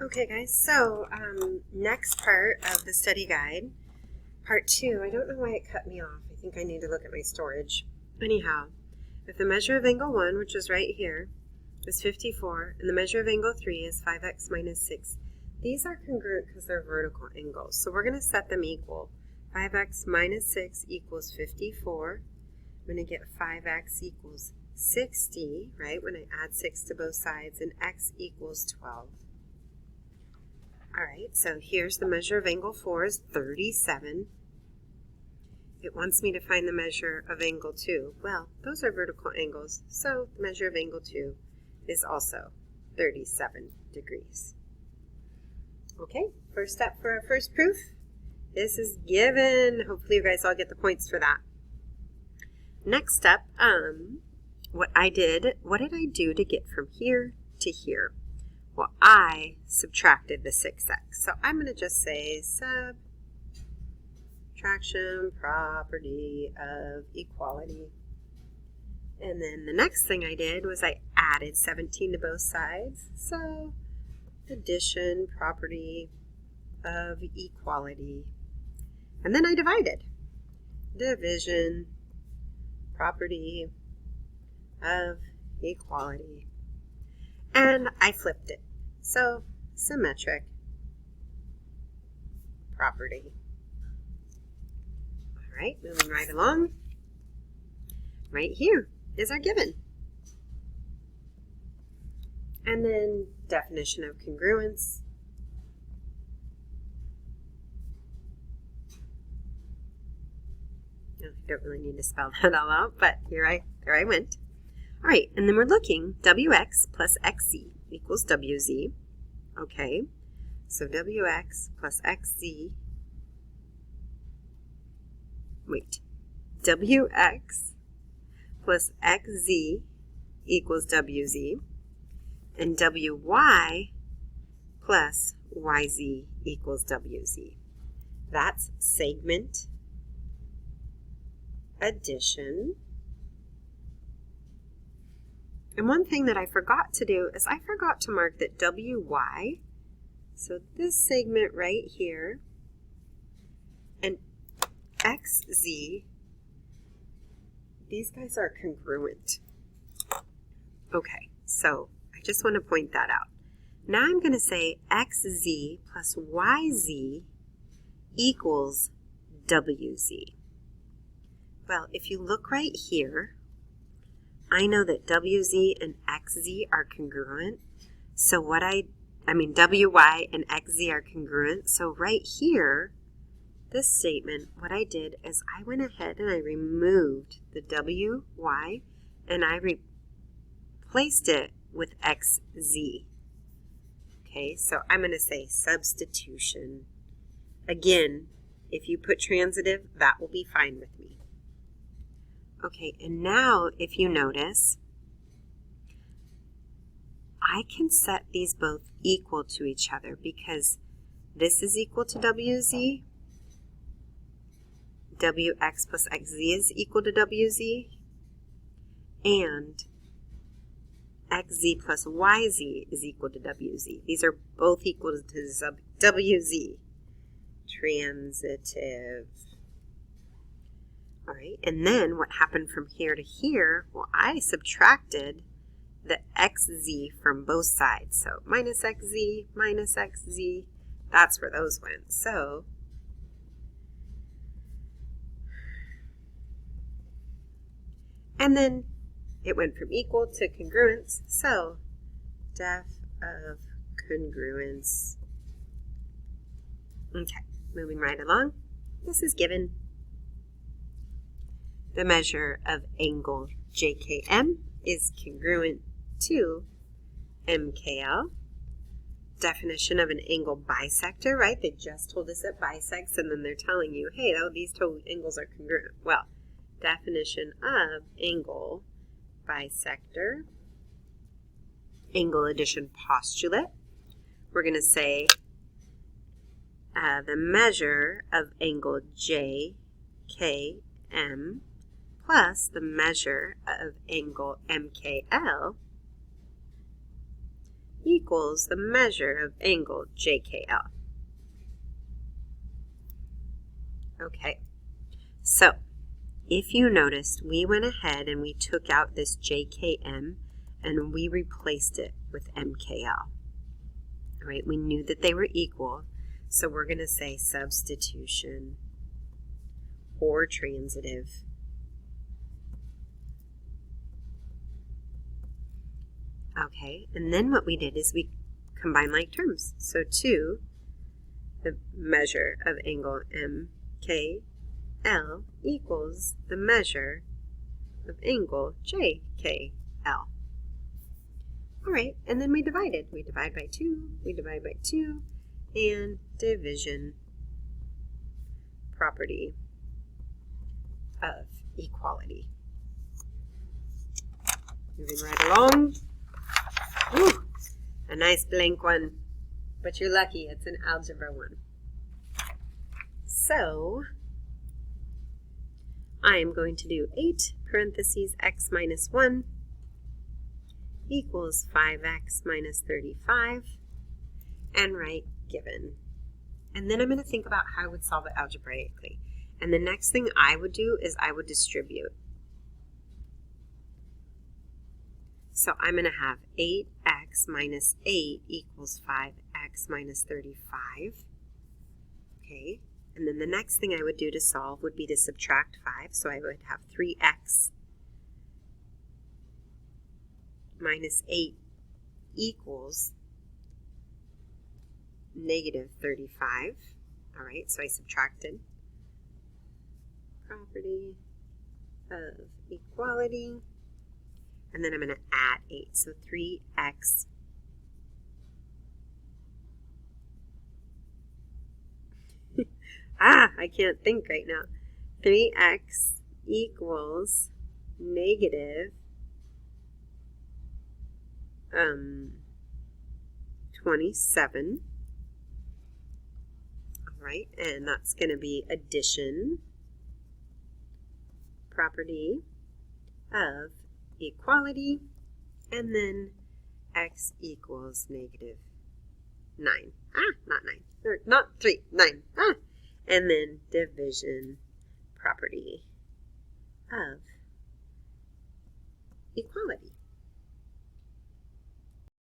Okay guys, so next part of the study guide, part 2, I don't know why it cut me off. I think I need to look at my storage. Anyhow, if the measure of angle 1, which is right here, is 54, and the measure of angle 3 is 5x minus 6, these are congruent because they're vertical angles. So we're going to set them equal. 5x minus 6 equals 54. I'm going to get 5x equals 60, right, when I add 6 to both sides, and x equals 12. All right, so here's the measure of angle 4 is 37. It wants me to find the measure of angle 2. Well, those are vertical angles, so the measure of angle 2 is also 37 degrees. Okay, first step for our first proof. This is given. Hopefully you guys all get the points for that. Next step, what did I do to get from here to here? Well, I subtracted the 6x. So I'm going to just say subtraction property of equality. And then the next thing I did was I added 17 to both sides. So addition property of equality. And then I divided. Division property of equality. And I flipped it. So, symmetric property. All right, moving right along. Right here is our given. And then definition of congruence. I don't really need to spell that all out, but there I went. All right, and then we're looking, wx plus xz equals wz. Okay, so wx plus xz, wx plus xz equals wz, and wy plus yz equals wz. That's segment addition. And one thing that I forgot to do is I forgot to mark that wy, so this segment right here, and xz, these guys are congruent. Okay, so I just want to point that out. Now I'm going to say xz plus yz equals wz. Well, if you look right here, I know that wz and xz are congruent. So wy and xz are congruent. So right here, this statement, what I did is I went ahead and I removed the wy and I replaced it with xz. Okay, so I'm going to say substitution. Again, if you put transitive, that will be fine with me. Okay, and now if you notice, I can set these both equal to each other because this is equal to wz, wx plus xz is equal to wz, and xz plus yz is equal to wz. These are both equal to wz. Transitive. All right, and then what happened from here to here? Well, I subtracted the xz from both sides. So minus xz, that's where those went. So and then it went from equal to congruence. So def of congruence. Okay, moving right along. This is given. The measure of angle JKM is congruent to MKL. Definition of an angle bisector, right? They just told us it bisects, and then they're telling you, hey, these two angles are congruent. Well, definition of angle bisector, angle addition postulate. We're going to say the measure of angle JKM plus the measure of angle MKL equals the measure of angle JKL. Okay, so if you noticed, we went ahead and we took out this JKM and we replaced it with MKL. All right, we knew that they were equal, so we're going to say substitution or transitive. Okay, and then what we did is we combined like terms. So 2, the measure of angle MKL equals the measure of angle JKL. All right, and then we divided. We divide by 2, we divide by 2, and division, property of equality. Moving right along. Ooh, a nice blank one, but you're lucky, it's an algebra one. So, I am going to do 8 parentheses x minus 1 equals 5x minus 35, and write given. And then I'm going to think about how I would solve it algebraically. And the next thing I would do is I would distribute. So I'm going to have 8x minus 8 equals 5x minus 35. Okay, and then the next thing I would do to solve would be to subtract 5. So I would have 3x minus 8 equals negative 35. All right, so I subtracted. Property of equality. And then I'm going to add 8. So 3x I can't think right now. 3x equals negative 27. All right, and that's going to be addition, property of equality, and then x equals negative 9. Not 9. Or not 3, 9. And then division, property of equality.